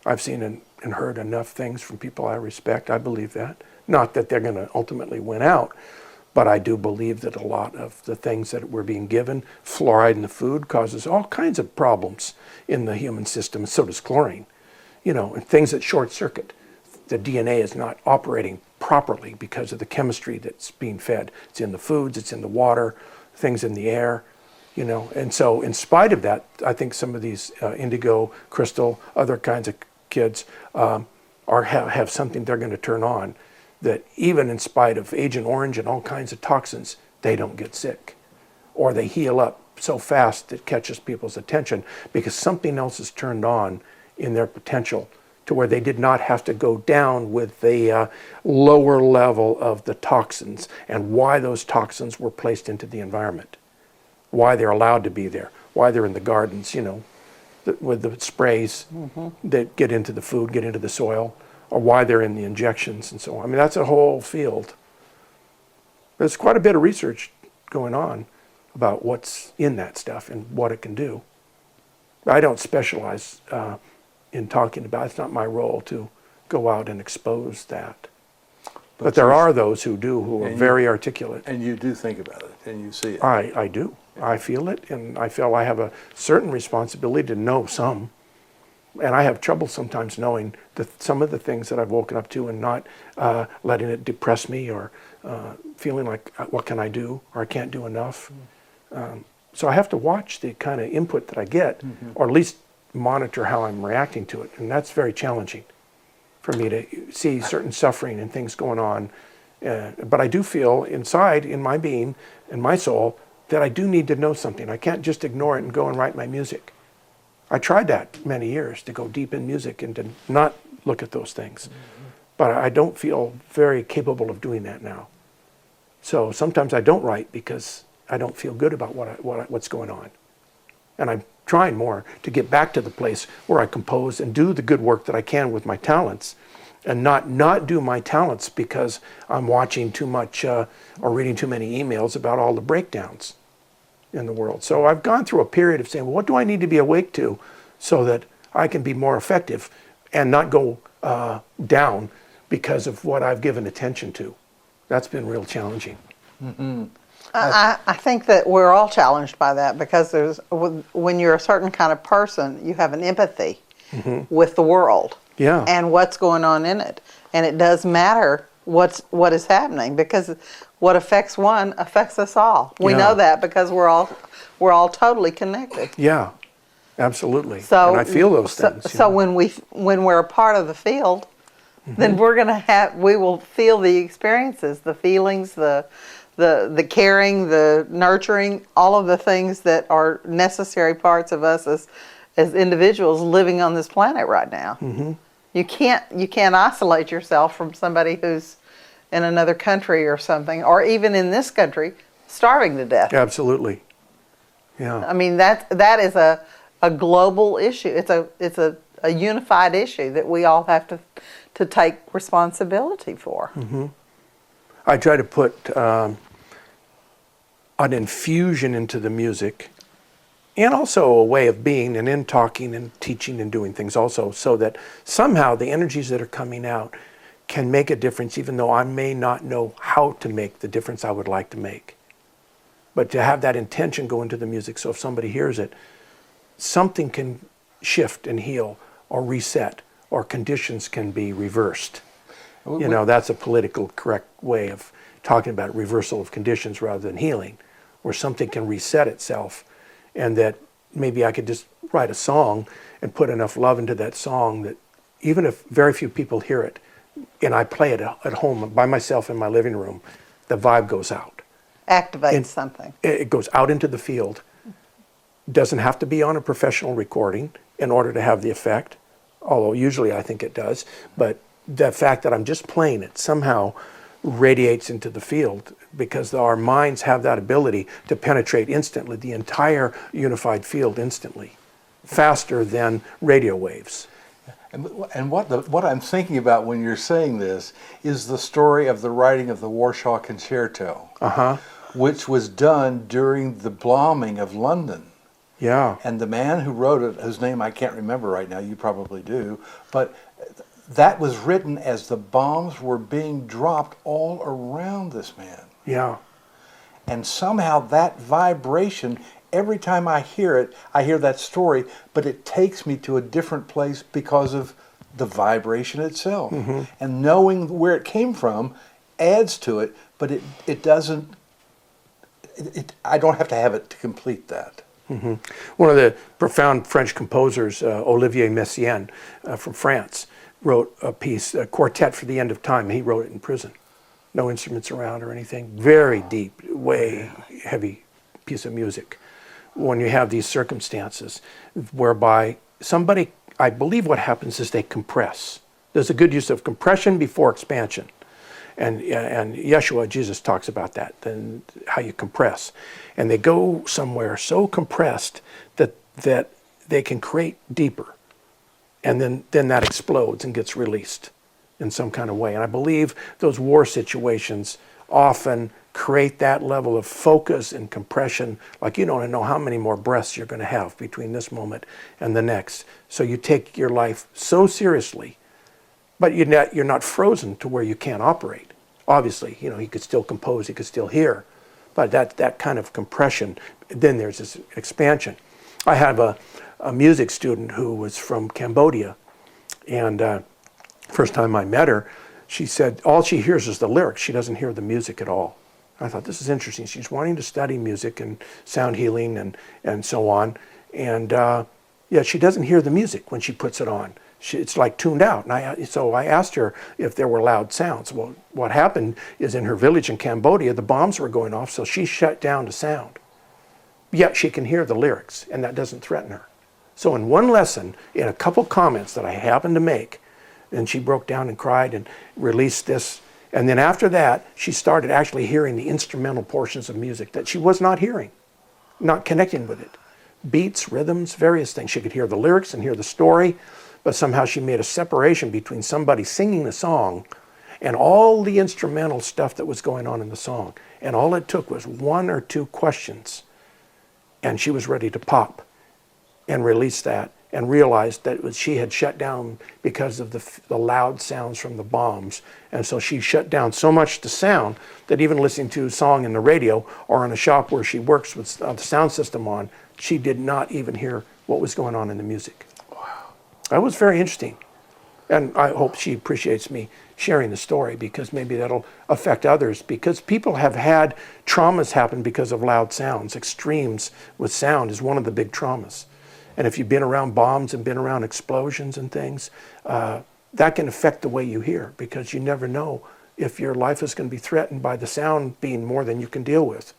I've seen and heard enough things from people I respect. I believe that. Not that they're going to ultimately win out, but I do believe that a lot of the things that we're being given, fluoride in the food causes all kinds of problems in the human system, and so does chlorine. And things that short circuit. The DNA is not operating properly because of the chemistry that's being fed. It's in the foods, it's in the water, things in the air, And so in spite of that, I think some of these indigo, crystal, other kinds of kids have something they're going to turn on that even in spite of Agent Orange and all kinds of toxins, they don't get sick. Or they heal up so fast it catches people's attention because something else is turned on in their potential to where they did not have to go down with the lower level of the toxins and why those toxins were placed into the environment, why they're allowed to be there, why they're in the gardens, with the sprays that get into the food, get into the soil, or why they're in the injections and so on. I mean, that's a whole field. There's quite a bit of research going on about what's in that stuff and what it can do. I don't specialize in talking about it. It's not my role to go out and expose that. But there are those who do, who are very articulate. And you do think about it, and you see it. I do. I feel it, and I feel I have a certain responsibility to know some. And I have trouble sometimes knowing some of the things that I've woken up to and not letting it depress me or feeling like, what can I do? Or I can't do enough. So I have to watch the kind of input that I get, or at least monitor how I'm reacting to it. And that's very challenging for me to see certain suffering and things going on. But I do feel inside, in my being, in my soul, that I do need to know something. I can't just ignore it and go and write my music. I tried that many years, to go deep in music and to not look at those things. But I don't feel very capable of doing that now. So sometimes I don't write because I don't feel good about what's going on. And I'm trying more to get back to the place where I compose and do the good work that I can with my talents, and not do my talents because I'm watching too much or reading too many emails about all the breakdowns in the world. So I've gone through a period of saying, well, what do I need to be awake to so that I can be more effective and not go down because of what I've given attention to? That's been real challenging. I think that we're all challenged by that because when you're a certain kind of person, you have an empathy with the world and what's going on in it. And it does matter what is happening because what affects one affects us all. We know that because we're all totally connected. Yeah, absolutely. So, and I feel those things. So when we're a part of the field, then we will feel the experiences, the feelings, the caring, the nurturing, all of the things that are necessary parts of us as individuals living on this planet right now. You can't isolate yourself from somebody who's in another country or something, or even in this country, starving to death. Absolutely. Yeah. I mean that is a global issue. It's a unified issue that we all have to take responsibility for. I try to put an infusion into the music, and also a way of being, and in talking and teaching and doing things also, so that somehow the energies that are coming out can make a difference, even though I may not know how to make the difference I would like to make. But to have that intention go into the music, so if somebody hears it, something can shift and heal or reset, or conditions can be reversed. That's a political correct way of talking about reversal of conditions rather than healing, where something can reset itself, and that maybe I could just write a song and put enough love into that song that even if very few people hear it, and I play it at home by myself in my living room, the vibe goes out. Activates something. It goes out into the field. Doesn't have to be on a professional recording in order to have the effect, although usually I think it does. But the fact that I'm just playing it somehow radiates into the field, because our minds have that ability to penetrate instantly the entire unified field instantly, faster than radio waves. And what I'm thinking about when you're saying this is the story of the writing of the Warsaw Concerto, which was done during the bombing of London. Yeah. And the man who wrote it, whose name I can't remember right now, you probably do, but that was written as the bombs were being dropped all around this man. Yeah. And somehow that vibration, every time I hear it, I hear that story, but it takes me to a different place because of the vibration itself. And knowing where it came from adds to it, but it doesn't, I don't have to have it to complete that. One of the profound French composers, Olivier Messiaen from France, wrote a piece, a quartet for the end of time. He wrote it in prison. No instruments around or anything. Very deep, way heavy piece of music. When you have these circumstances whereby somebody, I believe what happens is they compress. There's a good use of compression before expansion. And Yeshua, Jesus talks about that, and how you compress. And they go somewhere so compressed that they can create deeper. And then that explodes and gets released in some kind of way. And I believe those war situations often create that level of focus and compression, like you don't know how many more breaths you're going to have between this moment and the next. So you take your life so seriously, but you're not frozen to where you can't operate. Obviously, he could still compose, he could still hear, but that kind of compression, then there's this expansion. I have a music student who was from Cambodia, and first time I met her, she said all she hears is the lyrics. She doesn't hear the music at all. I thought, this is interesting. She's wanting to study music and sound healing and so on, and she doesn't hear the music when she puts it on. It's like tuned out. And so I asked her if there were loud sounds. Well, what happened is in her village in Cambodia, the bombs were going off, so she shut down to sound. Yet she can hear the lyrics, and that doesn't threaten her. So in one lesson, in a couple comments that I happened to make, and she broke down and cried and released this. And then after that, she started actually hearing the instrumental portions of music that she was not hearing, not connecting with it. Beats, rhythms, various things. She could hear the lyrics and hear the story, but somehow she made a separation between somebody singing the song and all the instrumental stuff that was going on in the song. And all it took was one or two questions, and she was ready to pop and release that, and realized that she had shut down because of the loud sounds from the bombs. And so she shut down so much the sound that even listening to a song in the radio or in a shop where she works with the sound system on, she did not even hear what was going on in the music. That was very interesting. And I hope she appreciates me sharing the story, because maybe that'll affect others, because people have had traumas happen because of loud sounds. Extremes with sound is one of the big traumas. And if you've been around bombs and been around explosions and things, that can affect the way you hear, because you never know if your life is going to be threatened by the sound being more than you can deal with.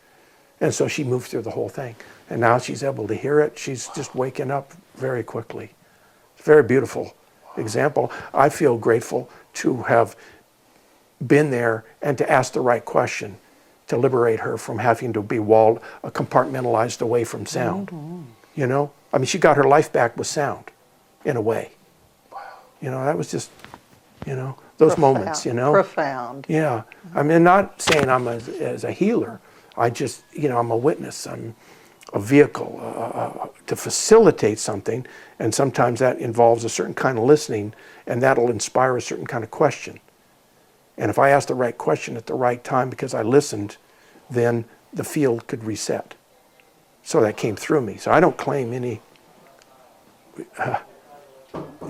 And so she moved through the whole thing. And now she's able to hear it. She's just waking up very quickly. Very beautiful example. I feel grateful to have been there and to ask the right question to liberate her from having to be compartmentalized away from sound. I mean, she got her life back with sound, in a way. Wow. That was just, those profound, moments, Profound. Yeah. I mean, not saying I'm as a healer. I just, I'm a witness. I'm a vehicle to facilitate something, and sometimes that involves a certain kind of listening, and that'll inspire a certain kind of question. And if I ask the right question at the right time because I listened, then the field could reset. So that came through me. So I don't claim any.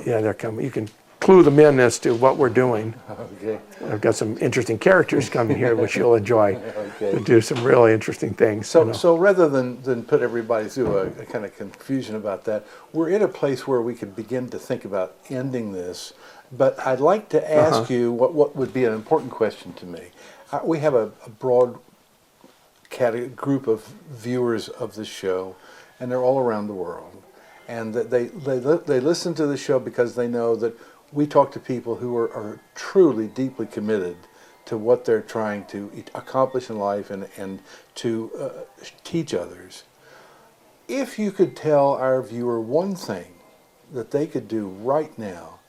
They're coming. You can clue them in as to what we're doing. Okay. I've got some interesting characters coming here, which you'll enjoy. Okay. To do some really interesting things. So rather than put everybody through a kind of confusion about that, we're in a place where we could begin to think about ending this. But I'd like to ask you what would be an important question to me. We have a broad group of viewers of this show, and they're all around the world. And they listen to the show because they know that we talk to people who are truly deeply committed to what they're trying to accomplish in life and to teach others. If you could tell our viewer one thing that they could do right now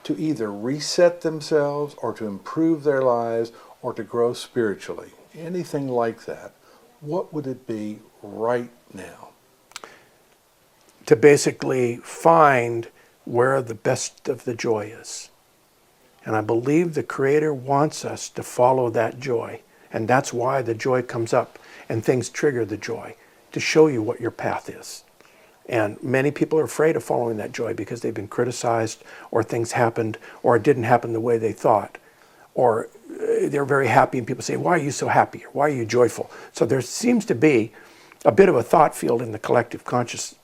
to either reset themselves or to improve their lives or to grow spiritually, anything like that, what would it be right now? To basically find where the best of the joy is. And I believe the Creator wants us to follow that joy. And that's why the joy comes up and things trigger the joy, to show you what your path is. And many people are afraid of following that joy because they've been criticized, or things happened, or it didn't happen the way they thought. Or they're very happy and people say, why are you so happy? Or why are you joyful? So there seems to be a bit of a thought field in the collective conscious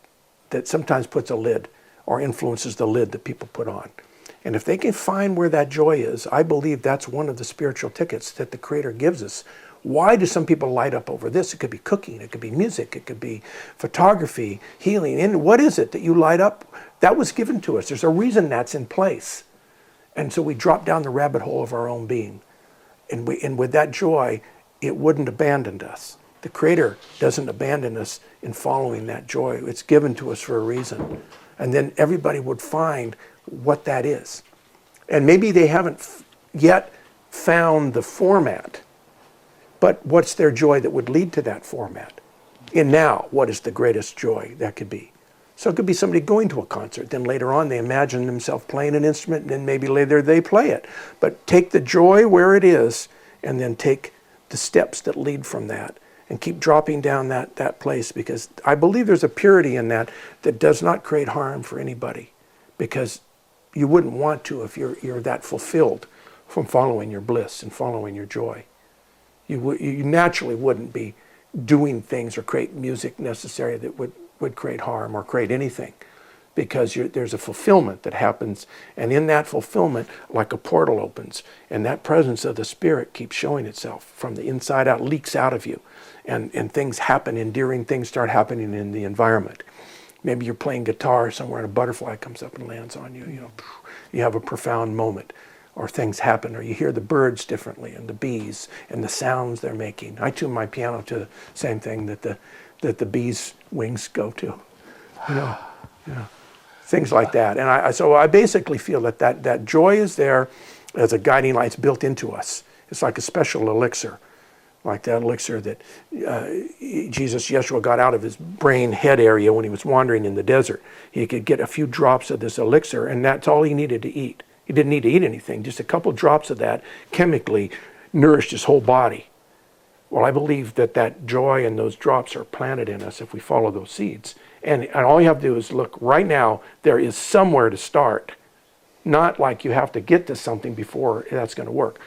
that sometimes puts a lid or influences the lid that people put on. And if they can find where that joy is, I believe that's one of the spiritual tickets that the Creator gives us. Why do some people light up over this? It could be cooking, it could be music, it could be photography, healing. And what is it that you light up? That was given to us. There's a reason that's in place. And so we drop down the rabbit hole of our own being. And with that joy, it wouldn't abandon us. The Creator doesn't abandon us in following that joy. It's given to us for a reason. And then everybody would find what that is. And maybe they haven't yet found the format, but what's their joy that would lead to that format? And now, what is the greatest joy that could be? So it could be somebody going to a concert, then later on they imagine themselves playing an instrument, and then maybe later they play it. But take the joy where it is, and then take the steps that lead from that, and keep dropping down that place, because I believe there's a purity in that does not create harm for anybody, because you wouldn't want to if you're that fulfilled from following your bliss and following your joy. You naturally wouldn't be doing things or create music necessary that would create harm or create anything, because there's a fulfillment that happens, and in that fulfillment, like a portal opens, and that presence of the Spirit keeps showing itself from the inside out, leaks out of you, and things happen, endearing things start happening in the environment. Maybe you're playing guitar somewhere and a butterfly comes up and lands on you. You have a profound moment, or things happen, or you hear the birds differently and the bees and the sounds they're making. I tune my piano to the same thing that the bees' wings go to. Things like that. And so I basically feel that joy is there as a guiding light. It's built into us. It's like a special elixir, like that elixir that Yeshua got out of his brain head area when he was wandering in the desert. He could get a few drops of this elixir, and that's all he needed to eat. He didn't need to eat anything. Just a couple drops of that chemically nourished his whole body. Well, I believe that joy and those drops are planted in us if we follow those seeds. And all you have to do is look right now. There is somewhere to start. Not like you have to get to something before that's going to work.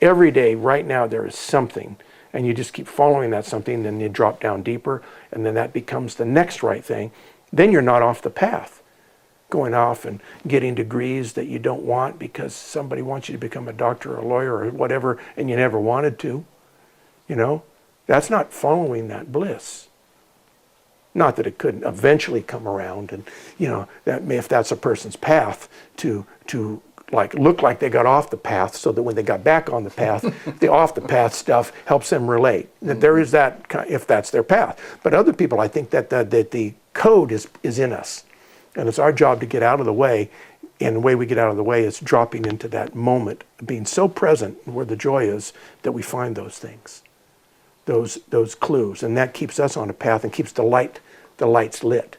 Every day, right now, there is something. And you just keep following that something, then you drop down deeper, and then that becomes the next right thing. Then you're not off the path, going off and getting degrees that you don't want because somebody wants you to become a doctor or a lawyer or whatever, and you never wanted to. That's not following that bliss. Not that it couldn't eventually come around, and if that's a person's path to look like they got off the path, so that when they got back on the path, the off the path stuff helps them relate. That there is that, if that's their path. But other people, I think that the code is in us, and it's our job to get out of the way. And the way we get out of the way is dropping into that moment, being so present where the joy is that we find those things, those clues, and that keeps us on a path and keeps the lights lit,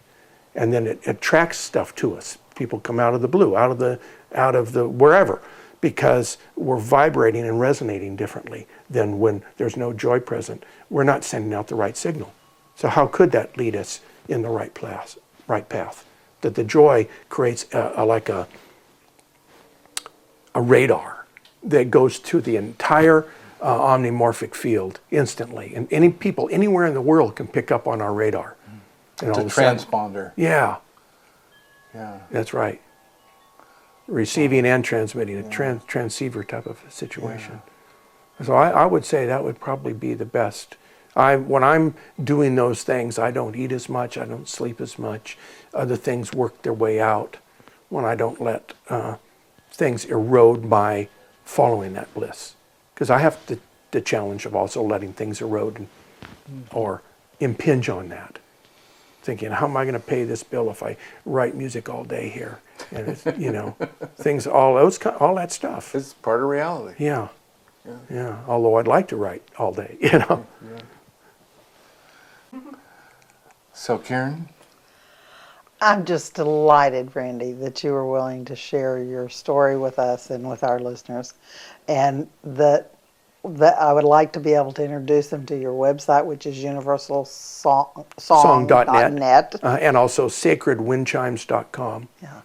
and then it attracts stuff to us. People come out of the blue, out of the wherever, because we're vibrating and resonating differently than when there's no joy present. We're not sending out the right signal. So how could that lead us in the right path? That the joy creates like a a radar that goes to the entire omnimorphic field instantly. And any people anywhere in the world can pick up on our radar. And It's all a of sudden- transponder. Yeah, Yeah. that's right. Receiving and transmitting, a transceiver type of situation. So I would say that would probably be the best. When I'm doing those things, I don't eat as much, I don't sleep as much. Other things work their way out when I don't let things erode by following that bliss. Because I have the challenge of also letting things erode or impinge on that. Thinking, how am I going to pay this bill if I write music all day here? And it's, things, all that stuff. It's part of reality. Yeah. Although I'd like to write all day, So, Karen? I'm just delighted, Randy, that you were willing to share your story with us and with our listeners, and that I would like to be able to introduce them to your website, which is universalsong.net. And also sacredwindchimes.com. Yeah.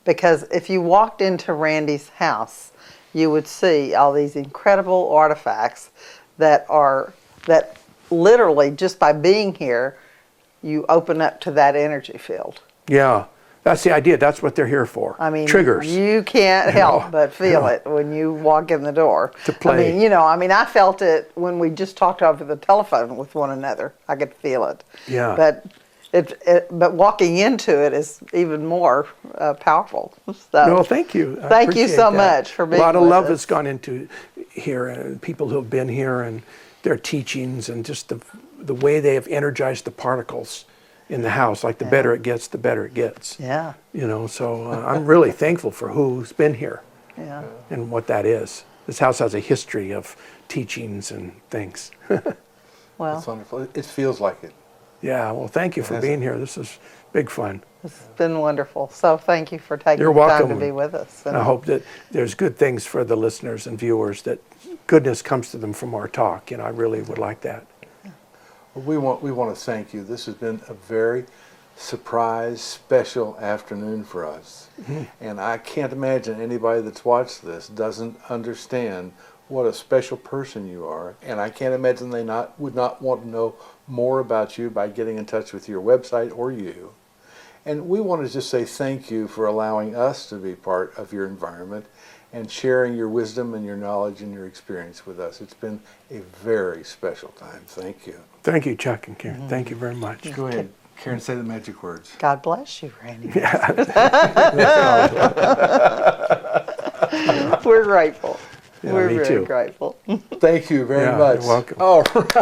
Because if you walked into Randy's house, you would see all these incredible artifacts that literally just by being here, you open up to that energy field. Yeah, that's the idea. That's what they're here for. I mean, triggers. You can't help but feel it when you walk in the door. To play. I mean, I felt it when we just talked over the telephone with one another. I could feel it. Yeah. But but walking into it is even more powerful. So, No, thank you. I Thank you appreciate so that. much for being A lot of with love us. has gone into here, and people who have been here and their teachings and just the way they have energized the particles in the house. Like the better it gets, the better it gets. Yeah. So I'm really thankful for who's been here Yeah. and what that is. This house has a history of teachings and things. Well, It's wonderful. It feels like it. Yeah, well, thank you for being here. This is big fun. it's been wonderful. So thank you for taking You're the time welcome. to be with us. And I hope that there's good things for the listeners and viewers, that goodness comes to them from our talk, and I really would like that. We want to thank you. This has been a very surprise, special afternoon for us. And I can't imagine anybody that's watched this doesn't understand what a special person you are. And I can't imagine they would not want to know more about you by getting in touch with your website or you. And we want to just say thank you for allowing us to be part of your environment and sharing your wisdom and your knowledge and your experience with us. It's been a very special time. Thank you. Thank you, Chuck and Karen. Thank you very much. Go ahead. Karen, say the magic words. God bless you, Randy. We're grateful. Yeah, We're me very too. grateful. Thank you very Yeah, much. you're welcome. All right.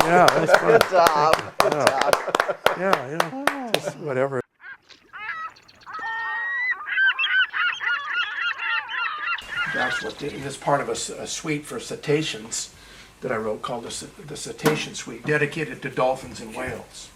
Yeah, that's fun. Good job. Good job. Yeah, just whatever. That's what this part of a suite for cetaceans that I wrote called the Cetacean Suite, dedicated to dolphins and whales.